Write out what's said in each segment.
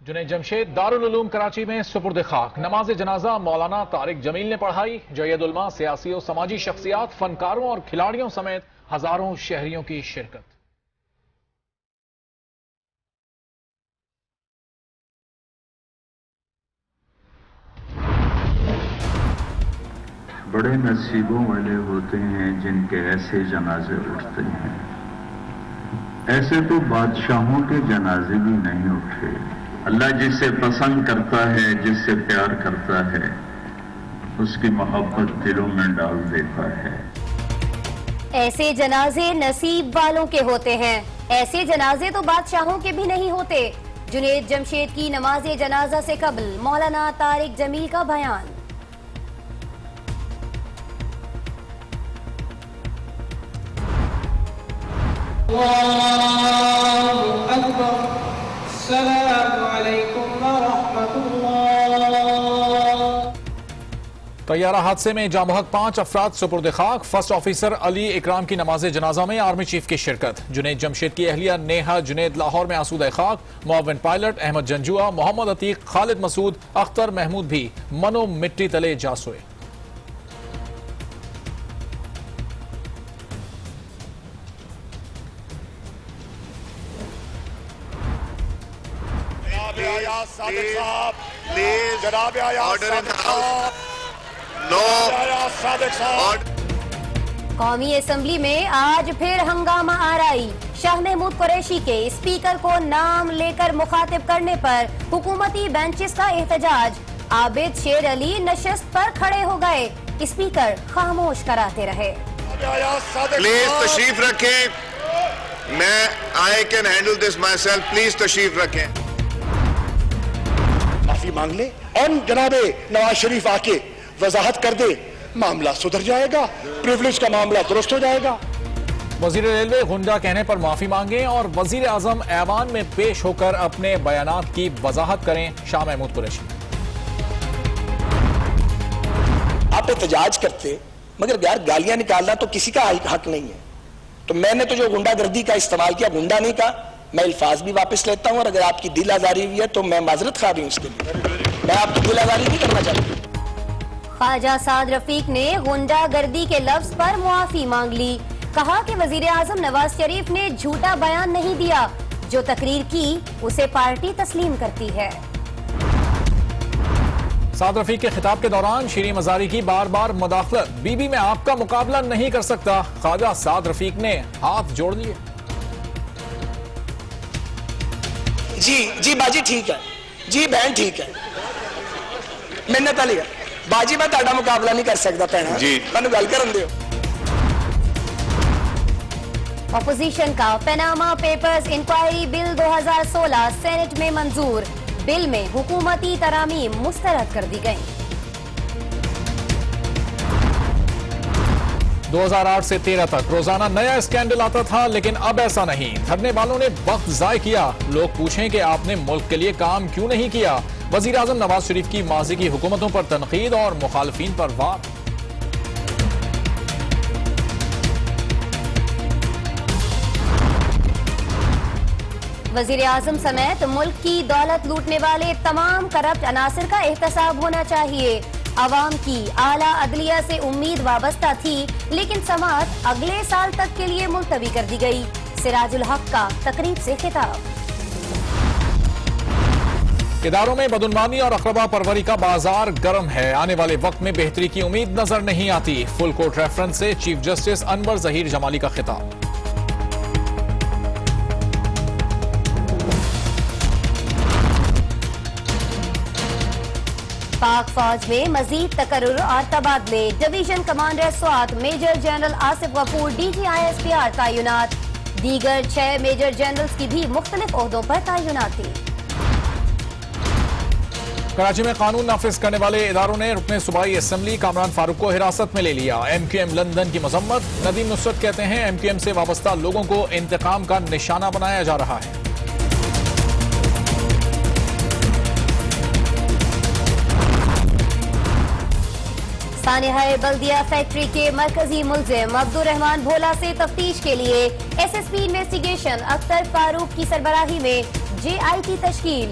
جنید جمشید دارالعلوم کراچی میں سپرد خاک. نماز جنازہ مولانا طارق جمیل نے پڑھائی. جید علماء، سیاسی و سماجی شخصیات، فنکاروں اور کھلاڑیوں سمیت ہزاروں شہریوں کی شرکت. بڑے نصیبوں والے ہوتے ہیں جن کے ایسے جنازے اٹھتے ہیں. ایسے تو بادشاہوں کے جنازے بھی نہیں اٹھے. اللہ جسے پسند کرتا ہے، جس سے پیار کرتا ہے، اس کی محبت دلوں میں ڈال دیتا ہے. ایسے جنازے نصیب والوں کے ہوتے ہیں. ایسے جنازے تو بادشاہوں کے بھی نہیں ہوتے. جنید جمشید کی نماز جنازہ سے قبل مولانا طارق جمیل کا بیان. اللہ اکبر. السلام علیکم ورحمۃ اللہ. طیارہ حادثے میں جاں بحق 5 افراد سپرد خاک. فرسٹ آفیسر علی اکرام کی نماز جنازہ میں آرمی چیف کی شرکت. جنید جمشید کی اہلیہ نیہا جنید لاہور میں آسودہ خاک. معاون پائلٹ احمد جنجوعہ، محمد عتیق، خالد مسعود، اختر محمود بھی منو مٹی تلے جا سوئے. قومی اسمبلی میں آج پھر ہنگامہ آرائی. شاہ محمود قریشی کے اسپیکر کو نام لے کر مخاطب کرنے پر حکومتی بینچز کا احتجاج. عابد شیر علی نشست پر کھڑے ہو گئے. اسپیکر خاموش کراتے رہے. پلیز تشریف رکھیں. میں I can handle this myself. Please تشریف رکھیں. معافی مانگ لے اور جناب نواز شریف آ کے وضاحت کر دے، معاملہ سدھر جائے گا، پریولیج کا معاملہ درست ہو جائے گا. وزیر ریلوے غنڈہ کہنے پر معافی مانگیں اور وزیر اعظم ایوان میں پیش ہو کر اپنے بیانات کی وضاحت کریں. شاہ محمود قریشی. آپ احتجاج کرتے مگر یار گالیاں نکالنا تو کسی کا حق نہیں ہے. تو میں نے تو جو غنڈہ گردی کا استعمال کیا، غنڈہ نہیں کہا. میں الفاظ بھی واپس لیتا ہوں اور اگر آپ کی دل آزاری ہوئی ہے تو میں معذرت خواہ بھی ہوں. اس کے لیے میں آپ کی دل آزاری نہیں کرنا چاہتا. خواجہ سعد رفیق نے غنڈہ گردی کے لفظ پر معافی مانگ لی. کہا کہ وزیر اعظم نواز شریف نے جھوٹا بیان نہیں دیا. جو تقریر کی اسے پارٹی تسلیم کرتی ہے. سعد رفیق کے خطاب کے دوران شیریں مزاری کی بار بار مداخلت. بی بی میں آپ کا مقابلہ نہیں کر سکتا. خواجہ سعد رفیق نے ہاتھ جوڑ لیے. جی باجی ٹھیک ہے، جی بہن ٹھیک ہے. منت علی باجی میں تہاڈا مقابلہ نہیں کر سکتا بہن. جی مینوں گل کرن دیو. اپوزیشن کا پیناما پیپرز انکوائری بل 2016 سینٹ میں منظور. بل میں حکومتی ترامیم مسترد کر دی گئیں. 2008 سے 13 تک روزانہ نیا اسکینڈل آتا تھا، لیکن اب ایسا نہیں. دھرنے والوں نے وقت ضائع کیا. لوگ پوچھیں کہ آپ نے ملک کے لیے کام کیوں نہیں کیا. وزیر اعظم نواز شریف کی ماضی کی حکومتوں پر تنقید اور مخالفین پر وار. وزیر اعظم سمیت ملک کی دولت لوٹنے والے تمام کرپٹ عناصر کا احتساب ہونا چاہیے. عوام کی اعلیٰ عدلیہ سے امید وابستہ تھی، لیکن سماعت اگلے سال تک کے لیے ملتوی کر دی گئی. سراج الحق کا تقریب سے خطاب. اداروں میں بدعنوانی اور اقربا پروری کا بازار گرم ہے. آنے والے وقت میں بہتری کی امید نظر نہیں آتی. فل کورٹ ریفرنس سے چیف جسٹس انور ظہیر جمالی کا خطاب. پاک فوج میں مزید تقرر اور تبادلے. Division commander Swat major general Asif Ghafoor DGISPR تعینات. دیگر 6 میجر جنرلز کی بھی مختلف عہدوں پر تعینات تھی. کراچی میں قانون نافذ کرنے والے اداروں نے رکن صوبائی اسمبلی کامران فاروق کو حراست میں لے لیا. MQM لندن کی مذمت. ندیم نصرت کہتے ہیں MQM سے وابستہ لوگوں کو انتقام کا نشانہ بنایا جا رہا ہے. سانحہ بلدیہ فیکٹری کے مرکزی ملزم عبدالرحمان بھولا سے تفتیش کے لیے SSP انویسٹیگیشن اختر فاروق کی سربراہی میں JI کی تشکیل.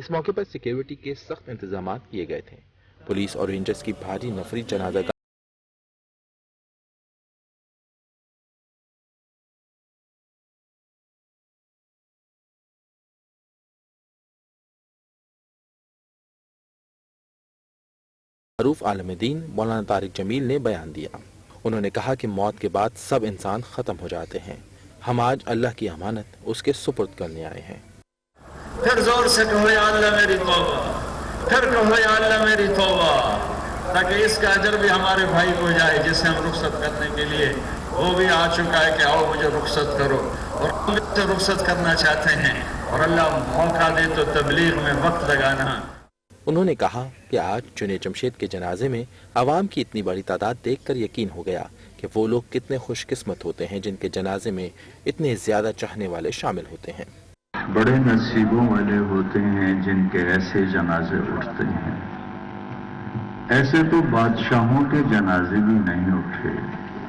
اس موقع پر سیکیورٹی کے سخت انتظامات کیے گئے تھے۔ پولیس اور رینجرز کی بھاری نفری جنازہ گاہ معروف عالم دین مولانا طارق جمیل نے بیان دیا۔ انہوں نے کہا کہ موت کے بعد سب انسان ختم ہو جاتے ہیں، ہم آج اللہ کی امانت اس کے سپرد کرنے آئے ہیں۔ پھر زور سے کہو یا اللہ میری توبہ، پھر کہو یا اللہ میری توبہ، تاکہ اس کا اجر بھی ہمارے بھائی کو جائے جسے ہم رخصت کرنے کے لیے وہ بھی آ چکا ہے کہ آؤ مجھے رخصت کرو، اور ہم اس سے رخصت کرنا چاہتے ہیں، اور اللہ موقع دے تو تبلیغ میں وقت لگانا۔ انہوں نے کہا کہ آج جنید جمشید کے جنازے میں عوام کی اتنی بڑی تعداد دیکھ کر یقین ہو گیا کہ وہ لوگ کتنے خوش قسمت ہوتے ہیں جن کے جنازے میں اتنے زیادہ چاہنے والے شامل ہوتے ہیں۔ بڑے نصیبوں والے ہوتے ہیں جن کے ایسے جنازے اٹھتے ہیں، ایسے تو بادشاہوں کے جنازے بھی نہیں اٹھے۔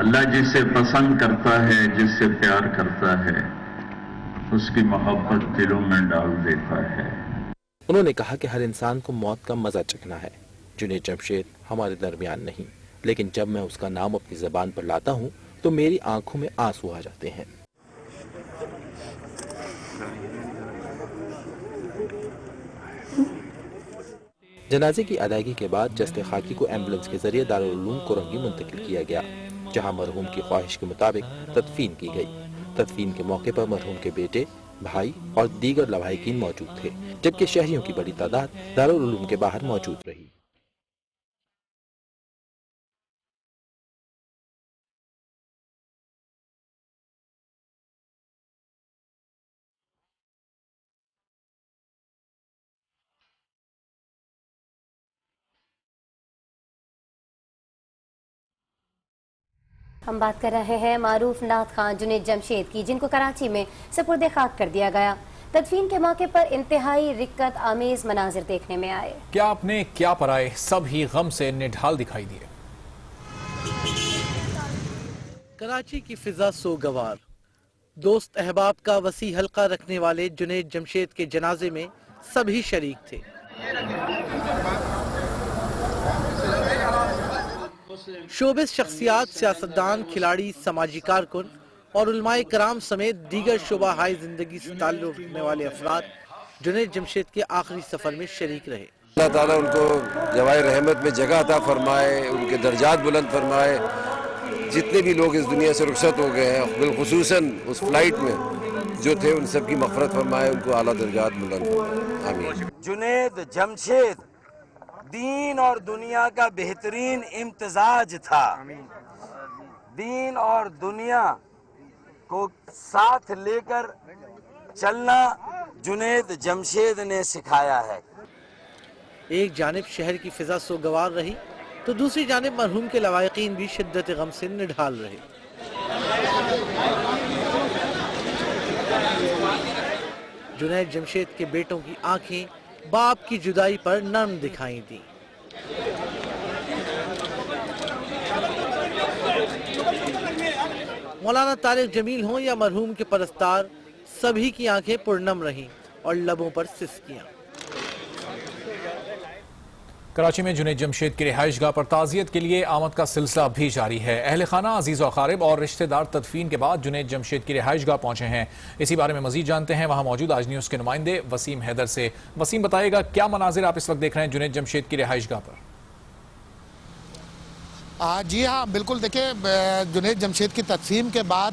اللہ جسے پسند کرتا ہے، جس سے پیار کرتا ہے، اس کی محبت دلوں میں ڈال دیتا ہے۔ انہوں نے کہا کہ ہر انسان کو موت کا مزہ چکھنا ہے۔ جنید جمشید ہمارے درمیان نہیں، لیکن جب میں اس کا نام اپنی زبان پر لاتا ہوں تو میری آنکھوں میں آنسو آ جاتے ہیں۔ جنازے کی ادائیگی کے بعد جسد خاکی کو ایمبولنس کے ذریعے دارالعلوم کورنگی منتقل کیا گیا، جہاں مرحوم کی خواہش کے مطابق تدفین کی گئی۔ تدفین کے موقع پر مرحوم کے بیٹے، بھائی اور دیگر لواحقین موجود تھے، جبکہ شہریوں کی بڑی تعداد دارالعلوم کے باہر موجود رہی۔ ہم بات کر رہے ہیں معروف نعت خان جنید جمشید کی، جن کو کراچی میں سپرد خاک کر دیا گیا۔ تدفین کے موقع پر انتہائی رقت آمیز مناظر دیکھنے میں آئے۔ کیا اپنے کیا پرائے، سب ہی غم سے نڈھال دکھائی دیے۔ کراچی کی فضا سوگوار، دوست احباب کا وسیع حلقہ رکھنے والے جنید جمشید کے جنازے میں سبھی شریک تھے۔ شوبز شخصیات، سیاستدان، کھلاڑی، سماجی کارکن اور علماء کرام سمیت دیگر شعبہ ہائے زندگی سے تعلق رکھنے والے افراد جنید جمشید کے آخری سفر میں شریک رہے۔ اللہ تعالیٰ ان کو جوائے رحمت میں جگہ عطا فرمائے، ان کے درجات بلند فرمائے۔ جتنے بھی لوگ اس دنیا سے رخصت ہو گئے ہیں، بالخصوصاً اس فلائٹ میں جو تھے، ان سب کی مغفرت فرمائے، ان کو اعلیٰ درجات بلند فرمائے، آمین۔ جنید جمشید دین اور دنیا کا بہترین امتزاج تھا۔ دین اور دنیا کو ساتھ لے کر چلنا جنید جمشید نے سکھایا ہے۔ ایک جانب شہر کی فضا سوگوار رہی تو دوسری جانب مرحوم کے لواحقین بھی شدت غم سے نڈھال رہے۔ جنید جمشید کے بیٹوں کی آنکھیں باپ کی جدائی پر نرم دکھائی دیں۔ مولانا طارق جمیل ہوں یا مرحوم کے پرستار، سبھی کی آنکھیں پرنم رہیں اور لبوں پر سسکیاں۔ کراچی میں جنید جمشید کی رہائش گاہ پر تعزیت کے لیے آمد کا سلسلہ بھی جاری ہے۔ اہل خانہ، عزیز و اقارب اور رشتہ دار تدفین کے بعد جنید جمشید کی رہائش گاہ پہنچے ہیں۔ اسی بارے میں مزید جانتے ہیں وہاں موجود آج نیوز کے نمائندے وسیم حیدر سے۔ وسیم، بتائے گا کیا مناظر آپ اس وقت دیکھ رہے ہیں جنید جمشید کی رہائش گاہ پر؟ جی ہاں بالکل، دیکھیں جنید جمشید کی تدفین کے بعد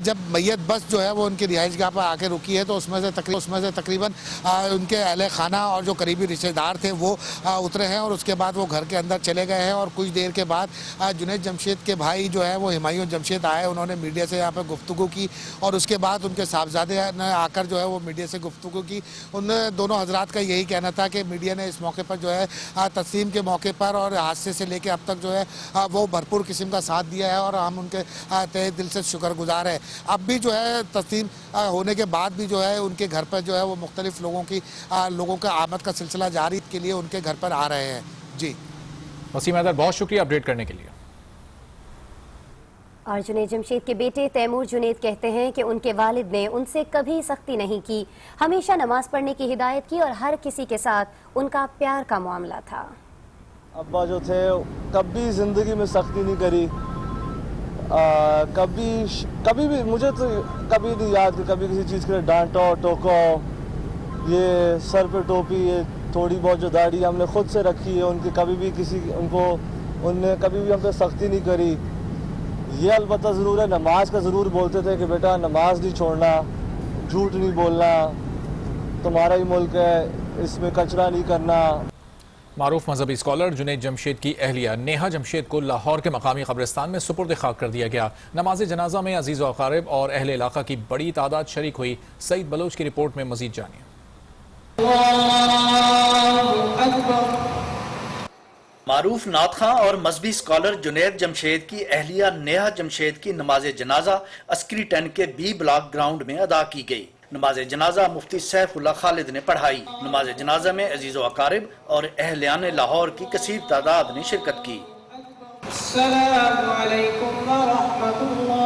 جب میت بس جو ہے وہ ان کی رہائش گاہ پر آ کے رکی ہے تو اس میں سے تقریباً ان کے اہل خانہ اور جو قریبی رشتہ دار تھے وہ اترے ہیں، اور اس کے بعد وہ گھر کے اندر چلے گئے ہیں۔ اور کچھ دیر کے بعد جنید جمشید کے بھائی جو ہے وہ ہمایوں جمشید آئے، انہوں نے میڈیا سے یہاں پہ گفتگو کی، اور اس کے بعد ان کے صاحبزادے نے آ کر جو ہے وہ میڈیا سے گفتگو کی۔ ان دونوں حضرات کا یہی کہنا تھا کہ میڈیا نے اس موقع پر جو ہے تدفین کے موقع پر اور حادثے سے لے کے اب تک جو ہے وہ بھرپور قسم کا ساتھ دیا ہے، اور ہم ان کے تہہ دل سے شکر گزار ہیں۔ اب بھی جو ہے تدفین ہونے کے بعد بھی جو ہے ان کے گھر پر جو ہے وہ مختلف لوگوں کا آمد کا سلسلہ جاری کے لیے ان کے گھر پر آ رہے ہیں۔ جی وسیم حیدر، بہت شکریہ اپڈیٹ کرنے کے لیے۔ اور جنید جمشید کے بیٹے تیمور جنید کہتے ہیں کہ ان کے والد نے ان سے کبھی سختی نہیں کی، ہمیشہ نماز پڑھنے کی ہدایت کی اور ہر کسی کے ساتھ ان کا پیار کا معاملہ تھا۔ ابا جو تھے کبھی زندگی میں سختی نہیں کری، کبھی بھی مجھے تو کبھی نہیں یاد کہ کبھی کسی چیز کے لیے ڈانٹو ٹوکو۔ یہ سر پہ ٹوپی، یہ تھوڑی بہت جو داڑھی ہم نے خود سے رکھی ہے، ان کی کبھی بھی ان نے کبھی بھی ہم پہ سختی نہیں کری۔ یہ البتہ ضرور ہے، نماز کا ضرور بولتے تھے کہ بیٹا نماز نہیں چھوڑنا، جھوٹ نہیں بولنا، تمہارا ہی ملک ہے، اس میں کچرا نہیں کرنا۔ معروف مذہبی اسکالر جنید جمشید کی اہلیہ نیہا جمشید کو لاہور کے مقامی قبرستان میں سپرد خاک کر دیا گیا۔ نماز جنازہ میں عزیز و اقارب اور اہل علاقہ کی بڑی تعداد شریک ہوئی۔ سعید بلوچ کی رپورٹ میں مزید جانیے۔ معروف نعت خواں اور مذہبی اسکالر جنید جمشید کی اہلیہ نیہا جمشید کی نماز جنازہ عسکری 10 کے بی بلاک گراؤنڈ میں ادا کی گئی۔ نماز جنازہ مفتی سیف اللہ خالد نے پڑھائی۔ نماز جنازہ میں عزیز و اقارب اور اہلیان لاہور کی کثیر تعداد نے شرکت کی۔ السلام علیکم ورحمۃ اللہ،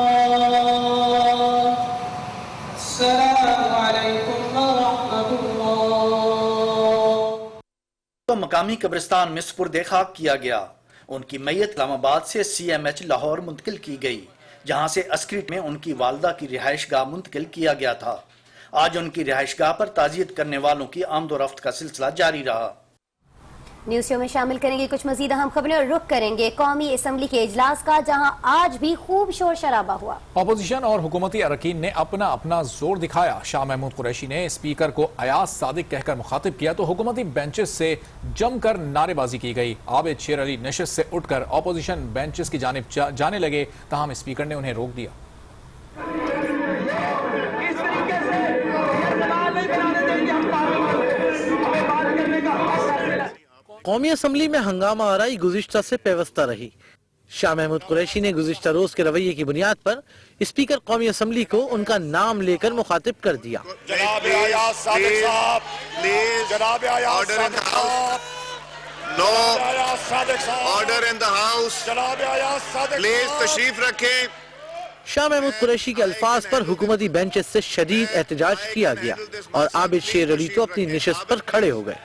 السلام علیکم ورحمۃ اللہ۔ تو مقامی قبرستان میں سپرد خاک کیا گیا۔ ان کی میت اسلام آباد سے CMH لاہور منتقل کی گئی، جہاں سے عسکری میں ان کی والدہ کی رہائش گاہ منتقل کیا گیا تھا۔ آج ان کی رہائش گاہ پر تعزیت کرنے والوں کی آمد و رفت کا سلسلہ جاری رہا۔ نیوز شو میں شامل کریں گے کچھ مزید اہم خبریں اور رخ کریں گے قومی اسمبلی کے اجلاس کا، جہاں آج بھی خوب شور شرابہ ہوا۔ اپوزیشن اور حکومتی اراکین نے اپنا اپنا زور دکھایا۔ شاہ محمود قریشی نے اسپیکر کو ایاز صادق کہہ کر مخاطب کیا تو حکومتی بینچز سے جم کر نعرے بازی کی گئی۔ عابد شیر علی نشست سے اٹھ کر اپوزیشن بینچز کی جانب جانے لگے، تاہم اسپیکر نے انہیں روک دیا۔ قومی اسمبلی میں ہنگامہ آرائی گزشتہ سے پیوستہ رہی۔ شاہ محمود قریشی نے گزشتہ روز کے رویے کی بنیاد پر اسپیکر قومی اسمبلی کو ان کا نام لے کر مخاطب کر دیا۔ جناب ایاز صادق صاحب پلیز، جناب ایاز صادق صاحب، نو آرڈر ان دی ہاؤس، جناب ایاز صادق پلیز تشریف رکھیں۔ شاہ محمود قریشی کے الفاظ پر حکومتی بینچز سے شدید احتجاج کیا گیا اور عابد شیر علی تو اپنی نشست پر کھڑے ہو گئے۔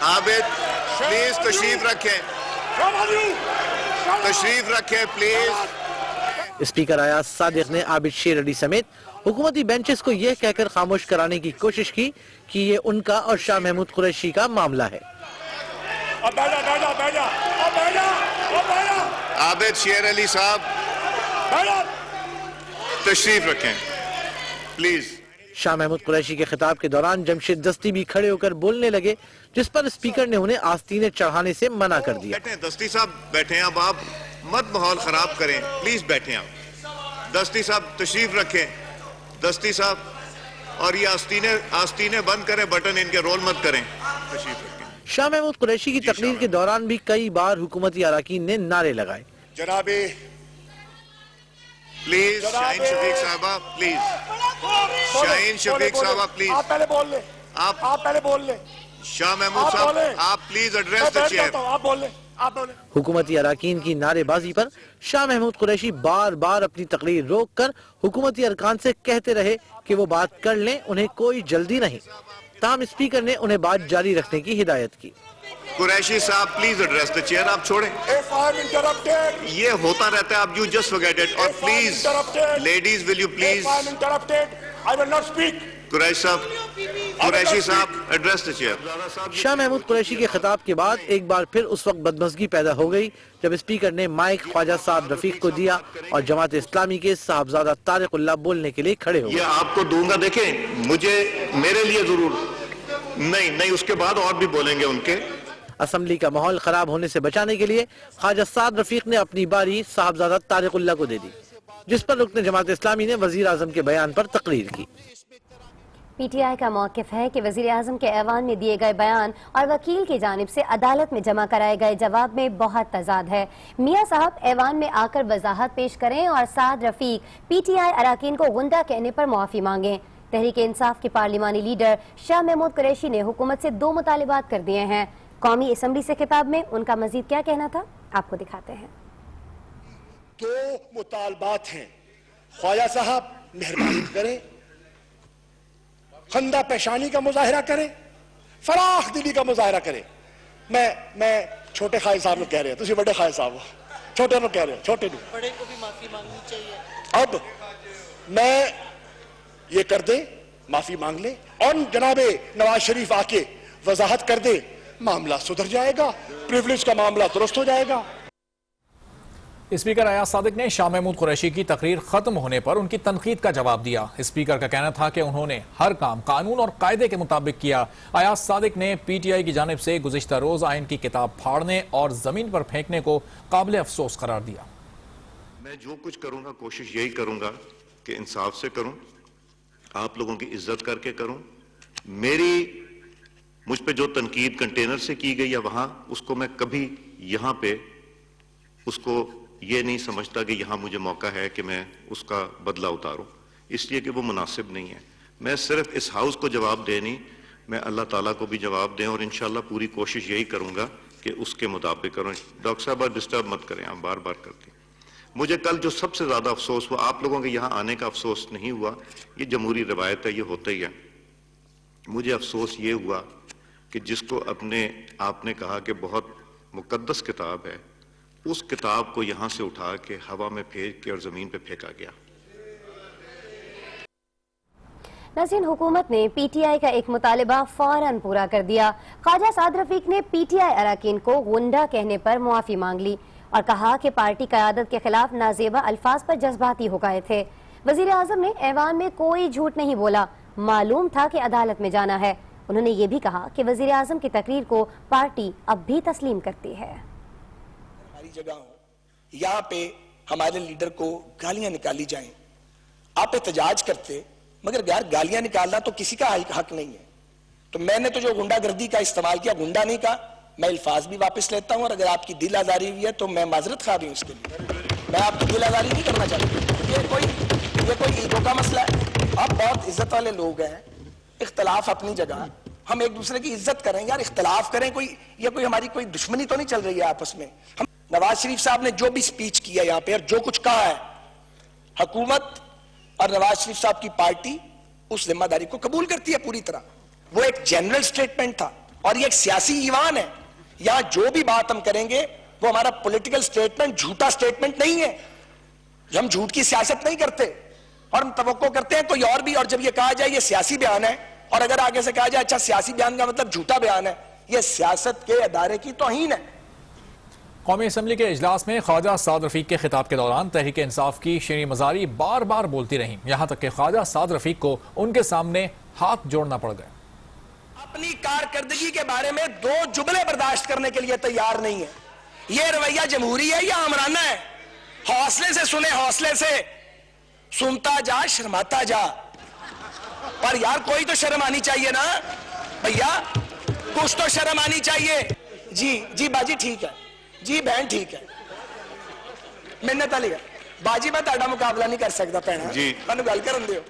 عابد پلیز تشریف رکھیں، تشریف رکھیں پلیز۔ اسپیکر ایاز صادق نے عابد شیر علی سمیت حکومتی بینچز کو یہ کہہ کر خاموش کرانے کی کوشش کی کہ یہ ان کا اور شاہ محمود قریشی کا معاملہ ہے۔ عابد شیر علی صاحب تشریف رکھیں پلیز۔ شاہ محمود قریشی کے خطاب کے دوران جمشید دستی بھی کھڑے ہو کر بولنے لگے، جس پر اسپیکر نے انہیں آستینیں چڑھانے سے منع کر دیا۔ دستی صاحب بیٹھیں، اب آپ مت ماحول خراب کریں، پلیز بیٹھیں آپ۔ دستی صاحب تشریف رکھیں، دستی صاحب، اور یہ آستینیں بند کریں، بٹن ان کے رول مت کریں، تشریف رکھیں۔ شاہ محمود قریشی کی تقریر کے دوران بھی کئی بار حکومتی اراکین نے نعرے لگائے۔ جناب پلیز شاہین شفیق صاحبہ پلیز، شاہین شفیق صاحبہ پلیز، آپ پہلے بول لیں، آپ پہلے بول لیں۔ شاہ محمود صاحب آپ پلیز ایڈریس دی چیئر، آپ بولیں، آپ بولیں۔ حکومتی اراکین کی نعرے بازی پر شاہ محمود قریشی بار بار اپنی تقریر روک کر حکومتی ارکان سے کہتے رہے کہ وہ بات کر لیں، انہیں کوئی جلدی نہیں، تاہم اسپیکر نے انہیں بات جاری رکھنے کی ہدایت کی۔ قریشی صاحب پلیز ایڈریس دی چیئر، آپ چھوڑیں، یہ ہوتا رہتا ہے، آپ یو جسٹ فرگیٹ اٹ، اور please ladies will you please, Qureshi صاحب address the chair. Shah Mahmood Qureshi کے خطاب کے بعد ایک بار پھر اس وقت بدمزگی پیدا ہو گئی جب اسپیکر نے مائک خواجہ صاحب رفیق کو دیا اور جماعت اسلامی کے صاحبزادہ طارق اللہ بولنے کے لیے کھڑے ہو گئے۔ یہ آپ کو دوں گا، دیکھیں مجھے میرے لیے ضرور نہیں، اس کے بعد اور بھی بولیں گے ان کے۔ اسمبلی کا ماحول خراب ہونے سے بچانے کے لیے خواجہ صاحب رفیق نے اپنی باری صاحبزادہ طارق اللہ کو دے دی، جس پر رکن جماعت اسلامی نے وزیر اعظم کے بیان پر تقریر کی۔ پی ٹی آئی کا موقف ہے کہ وزیر اعظم کے ایوان میں دیے گئے بیان اور وکیل کی جانب سے عدالت میں جمع کرائے گئے جواب میں بہت تضاد ہے۔ میاں صاحب ایوان میں آ کر وضاحت پیش کریں اور سعد رفیق پی ٹی آئی اراکین کو غنڈہ کہنے پر معافی مانگیں۔ تحریک انصاف کے پارلیمانی لیڈر شاہ محمود قریشی نے حکومت سے 2 مطالبات کر دیے ہیں۔ قومی اسمبلی سے خطاب میں ان کا مزید کیا کہنا تھا، آپ کو دکھاتے ہیں۔ دو مطالبات ہیں. خواجہ صاحب مہربانی کریں, خندہ پیشانی کا مظاہرہ کریں, فراخ دلی کا مظاہرہ کریں. میں چھوٹے خواجہ صاحب کو کہہ رہے ہیں, تسی بڑے خواجہ صاحب ہو, چھوٹے کو کہہ رہے ہیں, چھوٹے بڑے کو بھی معافی مانگنی چاہیے. اب میں یہ کر دیں, معافی مانگ لیں اور جناب نواز شریف آ کے وضاحت کر دے, معاملہ سدھر جائے گا, پریولیج کا معاملہ درست ہو جائے گا. اسپیکر ایاز صادق نے شاہ محمود قریشی کی تقریر ختم ہونے پر ان کی تنقید کا جواب دیا. اسپیکر کا کہنا تھا کہ انہوں نے ہر کام قانون اور قاعدے کے مطابق کیا. ایاز صادق نے پی ٹی آئی کی جانب سے گزشتہ روز آئین کی کتاب پھاڑنے اور زمین پر پھینکنے کو قابل افسوس قرار دیا. میں جو کچھ کروں گا کوشش یہی کروں گا کہ انصاف سے کروں, آپ لوگوں کی عزت کر کے کروں. مجھ پہ جو تنقید کنٹینر سے کی گئی یا وہاں, اس کو میں کبھی یہاں پہ اس کو یہ نہیں سمجھتا کہ یہاں مجھے موقع ہے کہ میں اس کا بدلہ اتاروں, اس لیے کہ وہ مناسب نہیں ہے. میں صرف اس ہاؤس کو جواب دے نہیں, میں اللہ تعالیٰ کو بھی جواب دیں, اور انشاءاللہ پوری کوشش یہی کروں گا کہ اس کے مطابق کروں. ڈاکٹر صاحب ڈسٹرب مت کریں, آپ بار بار کرتے ہیں. مجھے کل جو سب سے زیادہ افسوس ہوا, آپ لوگوں کے یہاں آنے کا افسوس نہیں ہوا, یہ جمہوری روایت ہے, یہ ہوتا ہی ہے. مجھے افسوس یہ ہوا کہ جس کو آپ نے کہا کہ بہت مقدس کتاب ہے, اس کتاب کو یہاں سے اٹھا کے ہوا میں پھینک کے اور زمین پہ پھینکا گیا. ناظرین، حکومت نے پی ٹی آئی کا ایک مطالبہ فوراً پورا کر دیا. خواجہ سعد رفیق نے پی ٹی آئی اراکین کو غنڈہ کہنے پر معافی مانگ لی اور کہا کہ پارٹی قیادت کے خلاف نازیبا الفاظ پر جذباتی ہو گئے تھے. وزیر اعظم نے ایوان میں کوئی جھوٹ نہیں بولا, معلوم تھا کہ عدالت میں جانا ہے. انہوں نے یہ بھی کہا کہ وزیر اعظم کی تقریر کو پارٹی اب بھی تسلیم کرتی ہے. ہماری جگہ ہو, یہاں پہ ہمارے لیڈر کو گالیاں نکالی جائیں, آپ احتجاج کرتے, مگر یار گالیاں نکالنا تو کسی کا حق نہیں ہے. تو میں نے تو جو غنڈہ گردی کا استعمال کیا, غنڈہ نہیں کہا, میں الفاظ بھی واپس لیتا ہوں, اور اگر آپ کی دل آزاری ہوئی ہے تو میں معذرت خواہ بھی ہوں اس کے لیے. میں آپ کی دل آزاری نہیں کرنا چاہتا, یہ کوئی ایگو کا مسئلہ ہے. آپ بہت عزت والے لوگ ہیں, اختلاف اپنی جگہ, ہم ایک دوسرے کی عزت کریں یار, اختلاف کریں. یہ کوئی ہماری کوئی دشمنی تو نہیں چل رہی ہے آپس میں. نواز شریف صاحب نے جو بھی سپیچ کیا یہاں پہ اور جو کچھ کہا ہے, حکومت اور نواز شریف صاحب کی پارٹی اس ذمہ داری کو قبول کرتی ہے پوری طرح. وہ ایک جنرل سٹیٹمنٹ تھا اور یہ ایک سیاسی ایوان ہے. یہاں جو بھی بات ہم کریں گے وہ ہمارا پولیٹیکل سٹیٹمنٹ جھوٹا سٹیٹمنٹ نہیں ہے. ہم جھوٹ کی سیاست نہیں کرتے, اور ہم توقع کرتے ہیں کوئی اور بھی, اور جب یہ کہا جائے یہ سیاسی بیان ہے, اور اگر آگے سے کہا جائے اچھا سیاسی بیان کا مطلب جھوٹا بیان ہے, یہ سیاست کے ادارے کی توہین ہے. قومی اسمبلی کے اجلاس میں خواجہ سعد رفیق کے خطاب کے دوران تحریک انصاف کی شیریں مزاری بار بار بولتی رہیں, یہاں تک کہ خواجہ سعد رفیق کو ان کے سامنے ہاتھ جوڑنا پڑ گئے. اپنی کارکردگی کے بارے میں دو جملے برداشت کرنے کے لیے تیار نہیں ہے. یہ رویہ جمہوری ہے یا آمرانہ ہے؟ حوصلے سے سنیں, حوصلے سے, سنتا جا شرماتا جا. پر یار کوئی تو شرم آنی چاہیے نا بھیا, کچھ تو شرم آنی چاہیے. جی باجی ٹھیک ہے, جی بہن ٹھیک ہے, منت علی ہے باجی, میں تہاڈا مقابلہ نہیں کر سکتا بہن, میں گل کرن دیو.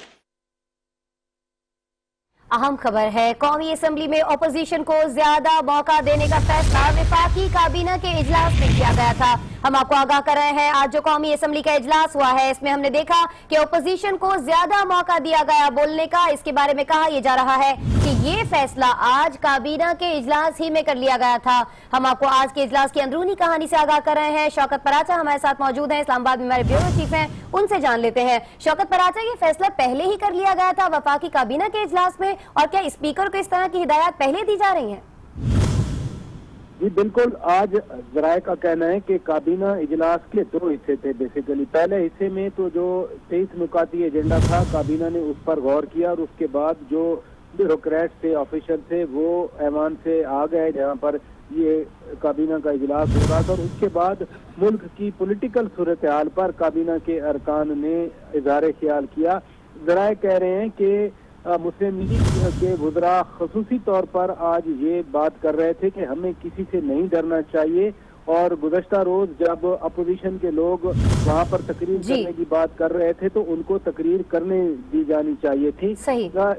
اہم خبر ہے, قومی اسمبلی میں اپوزیشن کو زیادہ موقع دینے کا فیصلہ وفاقی کابینہ کے اجلاس میں کیا گیا تھا. ہم آپ کو آگاہ کر رہے ہیں, آج جو قومی اسمبلی کا اجلاس ہوا ہے اس میں ہم نے دیکھا کہ اپوزیشن کو زیادہ موقع دیا گیا بولنے کا. اس کے بارے میں کہا یہ جا رہا ہے کہ یہ فیصلہ آج کابینہ کے اجلاس ہی میں کر لیا گیا تھا. ہم آپ کو آج کے اجلاس کی اندرونی کہانی سے آگاہ کر رہے ہیں. شوکت پراچا ہمارے ساتھ موجود ہیں, اسلام آباد میں ہمارے بیورو چیف ہیں, ان سے جان لیتے ہیں. شوکت پراچا, یہ فیصلہ پہلے ہی کر لیا گیا تھا وفاقی کابینہ کے اجلاس میں, اور کیا اسپیکر کو اس طرح کی ہدایات پہلے دی جا رہی ہیں؟ جی بالکل, آج ذرائع کا کہنا ہے کہ کابینہ اجلاس کے دو حصے تھے بیسیکلی. پہلے حصے میں تو جو 23 نکاتی ایجنڈا تھا کابینہ نے اس پر غور کیا, اور اس کے بعد جو بیوروکریٹ تھے, آفیشل تھے, وہ ایوان سے آ گئے جہاں پر یہ کابینہ کا اجلاس ہو رہا تھا. اور اس کے بعد ملک کی پولیٹیکل صورتحال پر کابینہ کے ارکان نے اظہار خیال کیا. ذرائع کہہ رہے ہیں کہ مسلم لیگ کے وزراء خصوصی طور پر آج یہ بات کر رہے تھے کہ ہمیں کسی سے نہیں ڈرنا چاہیے, اور گزشتہ روز جب اپوزیشن کے لوگ وہاں پر تقریر کرنے کی بات کر رہے تھے تو ان کو تقریر کرنے دی جانی چاہیے تھی.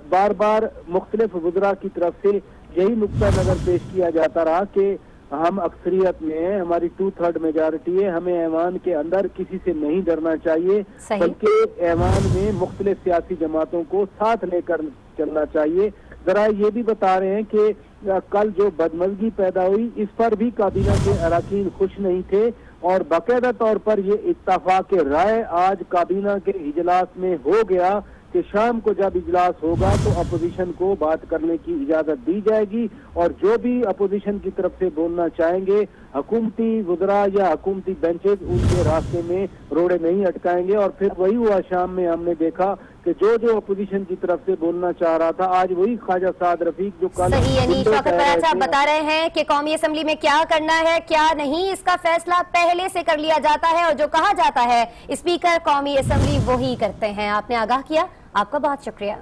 بار بار مختلف وزراء کی طرف سے یہی نقطہ نظر پیش کیا جاتا رہا کہ ہم اکثریت میں ہیں, ہماری 2/3 میجارٹی ہے, ہمیں ایوان کے اندر کسی سے نہیں ڈرنا چاہیے, بلکہ ایوان میں مختلف سیاسی جماعتوں کو ساتھ لے کر چلنا چاہیے. ذرا یہ بھی بتا رہے ہیں کہ کل جو بدمزگی پیدا ہوئی اس پر بھی کابینہ کے اراکین خوش نہیں تھے, اور باقاعدہ طور پر یہ اتفاق رائے آج کابینہ کے اجلاس میں ہو گیا کہ شام کو جب اجلاس ہوگا تو اپوزیشن کو بات کرنے کی اجازت دی جائے گی, اور جو بھی اپوزیشن کی طرف سے بولنا چاہیں گے حکومتی وزراء یا حکومتی بینچز ان کے راستے میں روڑے نہیں اٹکائیں گے. اور پھر وہی ہوا شام میں, ہم نے دیکھا کہ جو اپوزیشن کی طرف سے بولنا چاہ رہا تھا آج وہی خواجہ سعد رفیق جو کل صحیح. یعنی شوکت پرہار صاحب بتا رہے ہیں کہ قومی اسمبلی میں کیا کرنا ہے کیا نہیں اس کا فیصلہ پہلے سے کر لیا جاتا ہے, اور جو کہا جاتا ہے اسپیکر قومی اسمبلی وہی کرتے ہیں. آپ نے آگاہ کیا, آپ کا بہت شکریہ.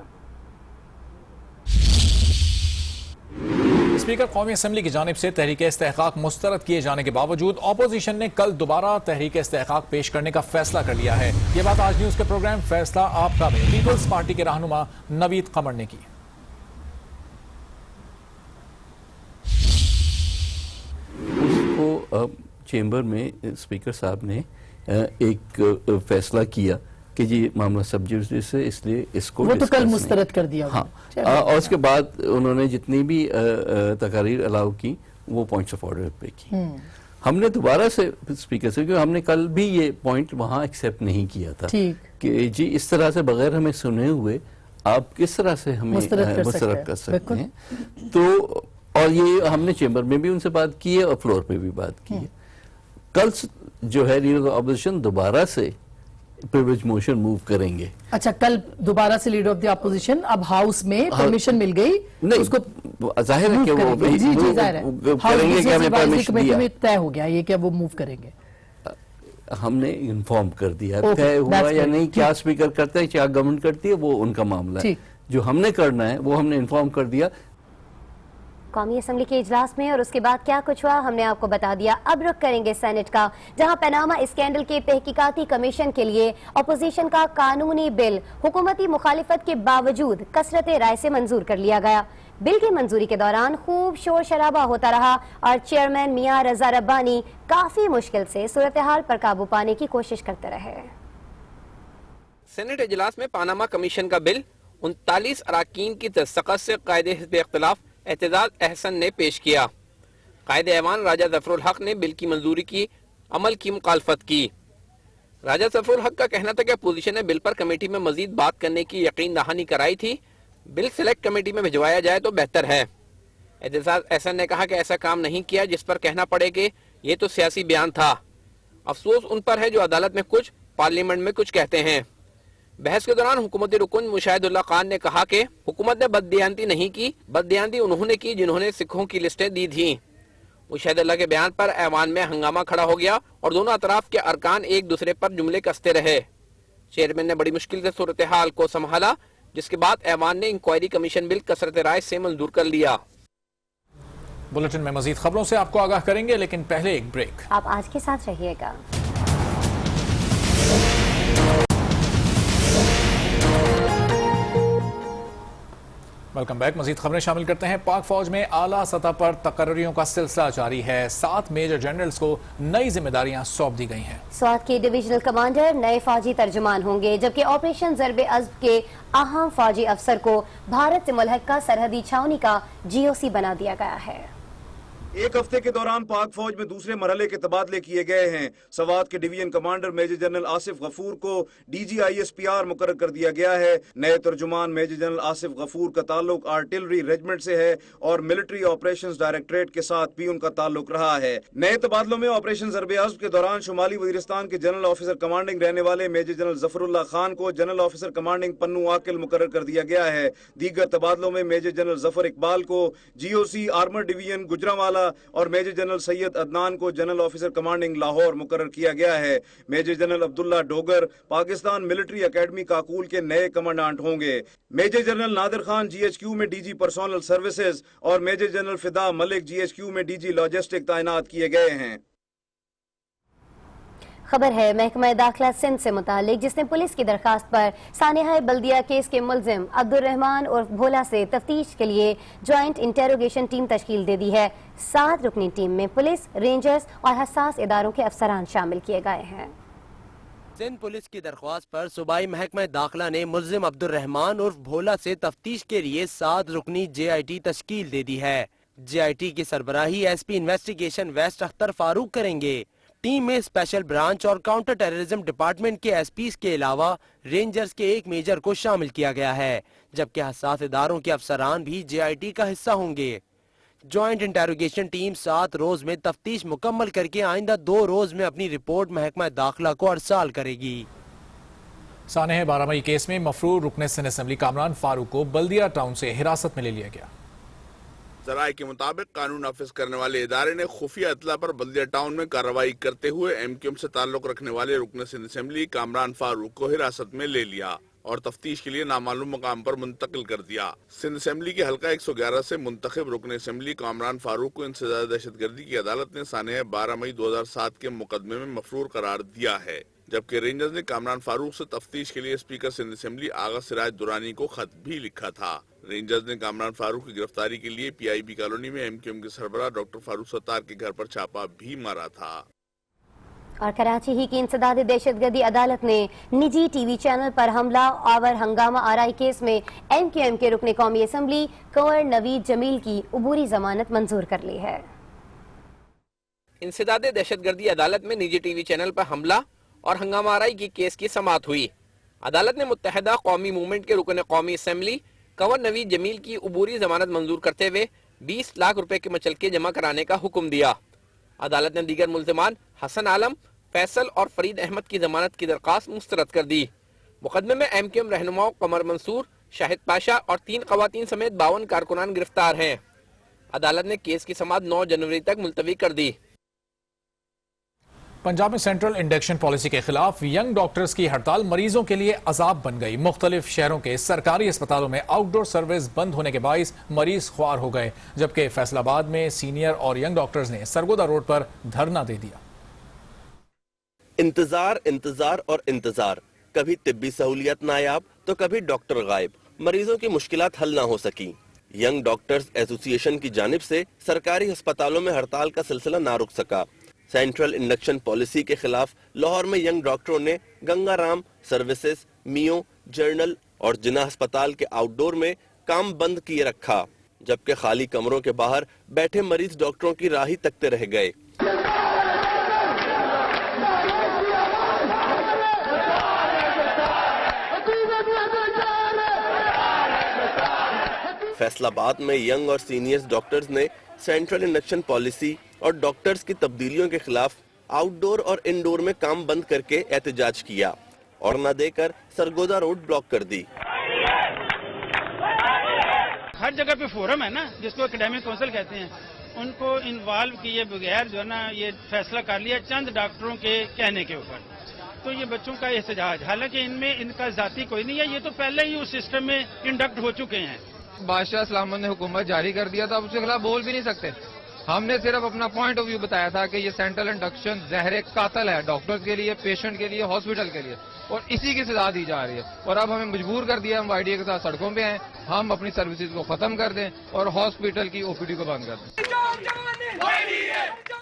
اسپیکر قومی اسمبلی کی جانب سے تحریک استحقاق مسترد کیے جانے کے باوجود اپوزیشن نے کل دوبارہ تحریک استحقاق پیش کرنے کا فیصلہ کر لیا ہے. یہ بات آج نیوز کے پروگرام فیصلہ آپ کا میں پیپلز پارٹی کے رہنما نوید قمر نے کی. اس کو چیمبر میں اسپیکر صاحب نے ایک فیصلہ کیا کہ جی معاملہ سب جوڈیس ہے, اس لیے اس کو وہ تو کل مسترد کر دیا. ہاں, اور اس کے بعد انہوں نے جتنی بھی تقاریر الاؤ کی وہ پوائنٹس آف آرڈر پہ کی. ہم نے دوبارہ سے اسپیکر سے, کیونکہ ہم نے کل بھی یہ پوائنٹ وہاں ایکسیپٹ نہیں کیا تھا کہ جی اس طرح سے بغیر ہمیں سنے ہوئے آپ کس طرح سے ہمیں مسترد کر سکتے ہیں. تو اور یہ ہم نے چیمبر میں بھی ان سے بات کی ہے اور فلور پہ بھی بات کی ہے. کل جو ہے لیڈر آف اپوزیشن دوبارہ سے پریویلیج موشن موو کریں گے. اچھا, کل دوبارہ سے لیڈر آف دی اپوزیشن, اب ہاؤس میں پرمیشن مل گئی, اس کو ظاہر ہے کہ وہ کریں گے کہ ہمیں پرمیشن دیا, طے ہو گیا یہ کہ وہ موو کریں گے. ہم نے انفارم کر دیا, طے ہوا یا نہیں, کیا اسپیکر کرتا ہے کیا گورنمنٹ کرتی ہے وہ ان کا معاملہ ہے. جو ہم نے کرنا ہے وہ ہم نے انفارم کر دیا. قومی اسمبلی کے اجلاس میں اور اس کے بعد کیا کچھ ہوا ہم نے آپ کو بتا دیا. اب رخ کریں گے سینٹ کا, جہاں پاناما اسکینڈل کے تحقیقاتی کمیشن کے لیے اپوزیشن کا قانونی بل حکومتی مخالفت کے باوجود کثرت رائے سے منظور کر لیا گیا. بل کی منظوری کے دوران خوب شور شرابہ ہوتا رہا اور چیئرمین میاں رضا ربانی کافی مشکل سے صورتحال پر قابو پانے کی کوشش کرتے رہے. سینٹ اجلاس میں پاناما کمیشن کا بل 39 اراکین کی دستخط سے قائد حزب اختلاف اعتزاز احسن نے پیش کیا. قائد ایوان راجہ ظفر الحق نے بل کی منظوری کی عمل کی مخالفت کی. راجہ ظفر الحق کا کہنا تھا کہ اپوزیشن نے بل پر کمیٹی میں مزید بات کرنے کی یقین دہانی کرائی تھی, بل سلیکٹ کمیٹی میں بھجوایا جائے تو بہتر ہے. اعتزاز احسن نے کہا کہ ایسا کام نہیں کیا جس پر کہنا پڑے کہ یہ تو سیاسی بیان تھا. افسوس ان پر ہے جو عدالت میں کچھ پارلیمنٹ میں کچھ کہتے ہیں. بحث کے دوران حکومتی رکن مشاہد اللہ خان نے کہا کہ حکومت نے بددیانتی نہیں کی, بددیانتی انہوں نے کی جنہوں نے سکھوں کی لسٹیں دی تھیں. مشاہد اللہ کے بیان پر ایوان میں ہنگامہ کھڑا ہو گیا اور دونوں اطراف کے ارکان ایک دوسرے پر جملے کستے رہے. چیئرمین نے بڑی مشکل سے صورتحال کو سنبھالا, جس کے بعد ایوان نے انکوائری کمیشن بل کثرت رائے سے منظور کر لیا. بلیٹن میں مزید خبروں سے آپ کو آگاہ کریں گے, لیکن پہلے ایک بریک. آپ آج کے ساتھ رہیے گا. Welcome back. مزید خبریں شامل کرتے ہیں. پاک فوج میں اعلیٰ سطح پر تقرریوں کا سلسلہ جاری ہے. 7 میجر جنرلز کو نئی ذمہ داریاں سونپ دی گئی ہیں. سوات کے ڈویژنل کمانڈر نئے فوجی ترجمان ہوں گے, جبکہ آپریشن ضرب عزب کے اہم فوجی افسر کو بھارت سے ملحقہ سرحدی چھاونی کا GOC بنا دیا گیا ہے. ایک ہفتے کے دوران پاک فوج میں دوسرے مرحلے کے تبادلے کیے گئے ہیں. سوات کے division commander major general Asif Ghafoor کو DG ISPR مقرر کر دیا گیا ہے. نئے ترجمان میجر جنرل آصف غفور کا تعلق آرٹلری ریجمنٹ سے ہے اور ملٹری آپریشنز ڈائریکٹریٹ کے ساتھ بھی ان کا تعلق رہا ہے. نئے تبادلوں میں آپریشن ضرب عزب کے دوران شمالی وزیرستان کے جنرل آفیسر کمانڈنگ رہنے والے میجر جنرل ظفر اللہ خان کو general officer commanding Pano Aqil مقرر کر دیا گیا ہے. دیگر تبادلوں میں میجر جنرل ظفر اقبال کو GOC آرمر ڈویژن گجرانوالہ اور میجر جنرل سید عدنان کو جنرل آفیسر کمانڈنگ لاہور مقرر کیا گیا ہے. میجر جنرل عبداللہ ڈوگر پاکستان ملٹری اکیڈمی کاکول کے نئے کمانڈانٹ ہوں گے. میجر جنرل نادر خان GHQ میں DG پرسونل سروسز اور میجر جنرل فدا ملک GHQ میں DG لاجسٹک تعینات کیے گئے ہیں. خبر ہے محکمہ داخلہ سندھ سے متعلق، جس نے پولیس کی درخواست پر سانحہ بلدیہ کیس کے ملزم عبدالرحمان اور بھولا سے تفتیش کے لیے جوائنٹ انٹیروگیشن ٹیم تشکیل دے دی ہے۔ 7 رکنی ٹیم میں پولیس، رینجرز اور حساس اداروں کے افسران شامل کیے گئے ہیں۔ سندھ پولیس کی درخواست پر صوبائی محکمہ داخلہ نے ملزم عبدالرحمان عرف بھولا سے تفتیش کے لیے 7 رکنی JIT تشکیل دے دی ہے۔ JIT کی سربراہی SP انویسٹیگیشن ویسٹ اختر فاروق کریں گے۔ ٹیم میں اسپیشل برانچ اور کاؤنٹر ٹیررزم ڈپارٹمنٹ کے SPs کے علاوہ رینجرز کے ایک میجر کو شامل کیا گیا ہے، جبکہ حساس اداروں کے افسران بھی JIT کا حصہ ہوں گے۔ جوائنٹ انٹیروگیشن ٹیم 7 روز میں تفتیش مکمل کر کے آئندہ 2 روز میں اپنی رپورٹ محکمہ داخلہ کو ارسال کرے گی۔ سانحہ 12 مئی کیس میں مفرور رکن سندھ اسمبلی کامران فاروق کو بلدیہ ٹاؤن سے حراست میں لے لیا گیا۔ ذرائع کے مطابق قانون نافذ کرنے والے ادارے نے خفیہ اطلاع پر بلدیہ ٹاؤن میں کارروائی کرتے ہوئے MQM سے تعلق رکھنے والے رکن سندھ اسمبلی کامران فاروق کو حراست میں لے لیا اور تفتیش کے لیے نامعلوم مقام پر منتقل کر دیا۔ سندھ اسمبلی کے حلقہ 111 سے منتخب رکن اسمبلی کامران فاروق کو انسداد دہشت گردی کی عدالت نے سانحہ 12 مئی 2007 کے مقدمے میں مفرور قرار دیا ہے، جبکہ رینجرز نے کامران فاروق سے تفتیش کے لیے اسپیکر سندھ اسمبلی آغا سراج دورانی کو خط بھی لکھا تھا۔ رینجرز نے کامران فاروق کی گرفتاری کے لیے PIB کالونی میں MQM کے سربراہ ڈاکٹر فاروق ستار کے گھر پر چھاپا بھی مارا تھا۔ اور کراچی ہی کی انسداد دہشت گردی عدالت نے نجی ٹی وی چینل پر حملہ آور ہنگامہ آرائی کیس میں MQM کے رکن قومی اسمبلی کنور نوید جمیل کی عبوری ضمانت منظور کر لی ہے۔ انسداد دہشت گردی عدالت میں نجی ٹی وی چینل پر حملہ اور ہنگامہ آرائی کی کیس کی سماعت ہوئی۔ عدالت نے متحدہ قومی موومنٹ کے رکن قومی اسمبلی کنور نوید جمیل کی عبوری ضمانت منظور کرتے ہوئے 20 لاکھ روپے کے مچلکے جمع کرانے کا حکم دیا۔ عدالت نے دیگر ملزمان حسن عالم، فیصل اور فرید احمد کی ضمانت کی درخواست مسترد کر دی۔ مقدمے میں MQM رہنماؤں قمر منصور، شاہد پاشا اور 3 خواتین سمیت 52 کارکنان گرفتار ہیں۔ عدالت نے کیس کی سماعت 9 جنوری تک ملتوی کر دی۔ پنجاب میں سینٹرل انڈکشن پالیسی کے خلاف ینگ ڈاکٹرز کی ہڑتال مریضوں کے لیے عذاب بن گئی۔ مختلف شہروں کے سرکاری اسپتالوں میں آؤٹ ڈور سروس بند ہونے کے باعث مریض خوار ہو گئے، جبکہ فیصل آباد میں سینئر اور ینگ ڈاکٹرز نے سرگودا روڈ پر دھرنا دے دیا۔ انتظار انتظار اور انتظار، کبھی طبی سہولیات نایاب تو کبھی ڈاکٹر غائب، مریضوں کی مشکلات حل نہ ہو سکی۔ ینگ ڈاکٹرز ایسوسی ایشن کی جانب سے سرکاری ہسپتالوں میں ہڑتال کا سلسلہ نہ رک سکا۔ سینٹرل انڈکشن پالیسی کے خلاف لاہور میں ینگ ڈاکٹروں نے گنگا رام سروسز، میو، جرنل اور جناح ہسپتال کے آؤٹ ڈور میں کام بند کیے رکھا، جبکہ خالی کمروں کے باہر بیٹھے مریض ڈاکٹروں کی راہ ہی تکتے رہ گئے۔ فیصل آباد میں ینگ اور سینئرز ڈاکٹرز نے سینٹرل انڈکشن پالیسی اور ڈاکٹرز کی تبدیلیوں کے خلاف آؤٹ ڈور اور انڈور میں کام بند کر کے احتجاج کیا اور نہ دے کر سرگودا روڈ بلاک کر دی۔ ہر جگہ پہ فورم ہے نا، جس کو اکیڈیمک کونسل کہتے ہیں، ان کو انوالو کیے بغیر جو ہے نا یہ فیصلہ کر لیا چند ڈاکٹروں کے کہنے کے اوپر، تو یہ بچوں کا احتجاج، حالانکہ ان میں ان کا ذاتی کوئی نہیں ہے، یہ تو پہلے ہی اس سسٹم میں انڈکٹ ہو چکے ہیں۔ بادشاہ سلامت نے حکومت جاری کر دیا تھا، اب اس کے خلاف بول بھی نہیں سکتے۔ ہم نے صرف اپنا پوائنٹ آف ویو بتایا تھا کہ یہ سینٹرل انڈکشن زہر قاتل ہے ڈاکٹرز کے لیے، پیشنٹ کے لیے، ہاسپٹل کے لیے، اور اسی کی سزا دی جا رہی ہے۔ اور اب ہمیں مجبور کر دیا، ہم YDA کے ساتھ سڑکوں پہ ہیں، ہم اپنی سروسز کو ختم کر دیں اور ہاسپٹل کی OPD کو بند کر دیں۔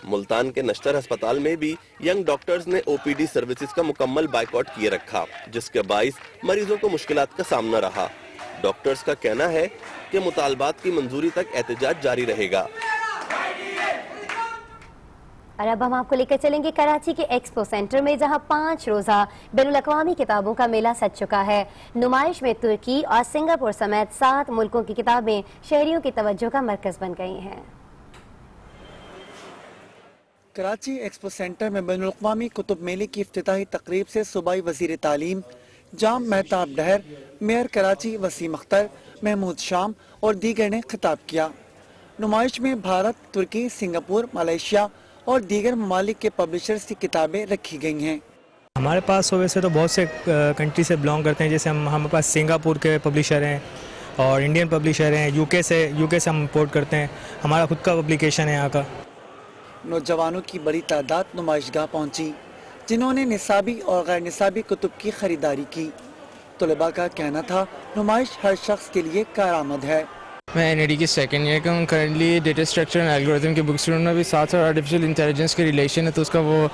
ملتان کے نشتر ہسپتال میں بھی ینگ ڈاکٹرز نے OPD سروسز کا مکمل بائیکاٹ کیے رکھا، جس کے باعث مریضوں کو مشکلات کا سامنا رہا۔ ڈاکٹرز کا کہنا ہے کہ مطالبات کی منظوری تک احتجاج جاری رہے گا۔ اور اب ہم آپ کو لے کر چلیں گے کراچی کے ایکسپو سینٹر میں، جہاں 5 روزہ بین الاقوامی کتابوں کا میلہ سج چکا ہے۔ نمائش میں ترکی اور سنگاپور سمیت 7 ملکوں کی کتابیں شہریوں کی توجہ کا مرکز بن گئی ہیں۔ کراچی ایکسپو سینٹر میں بین الاقوامی کتب میلے کی افتتاحی تقریب سے صوبائی وزیر تعلیم جام مہتاب ڈہر، میئر کراچی وسیم اختر، محمود شام اور دیگر نے خطاب کیا۔ نمائش میں بھارت، ترکی، سنگاپور، ملائیشیا اور دیگر ممالک کے پبلشرز کی کتابیں رکھی گئی ہیں۔ ہمارے پاس ویسے تو بہت سے کنٹری سے بلانگ کرتے ہیں، جیسے ہمارے پاس سنگاپور کے پبلشر ہیں اور انڈین پبلشر ہیں، یو کے سے ہم امپورٹ کرتے ہیں، ہمارا خود کا پبلیکیشن ہے یہاں کا۔ نوجوانوں کی بڑی تعداد نمائش گاہ پہنچی۔ جنہوں نے نصابی اور غیر نصابی کتب کی خریداری کی۔ طلباء کا کہنا تھا نمائش ہر شخص کے لیے کارآمد ہے۔ میں این ای ڈی کی سیکنڈ ایئر کا ہوں، currently data structure and algorithm کی بکس میں بھی ساتھ آرٹیفیشیل انٹیلیجنس کے ریلیشن ہے، تو اس کا وہ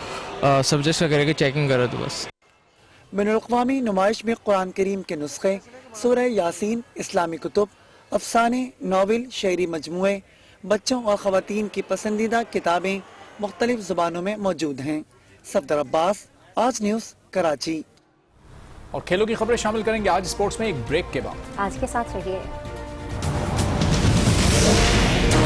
سبجیکٹس کا کرے گا چیکنگ کرو تو بس۔ بین الاقوامی نمائش میں قرآن کریم کے نسخے، سورہ یاسین، اسلامی کتب، افسانے، ناول، شعری مجموعے، بچوں اور خواتین کی پسندیدہ کتابیں مختلف زبانوں میں موجود ہیں۔ صفدر عباس، آج نیوز، کراچی۔ اور کھیلوں کی خبریں شامل کریں گے آج اسپورٹس میں ایک بریک کے بعد۔ آج کے ساتھ رہیے۔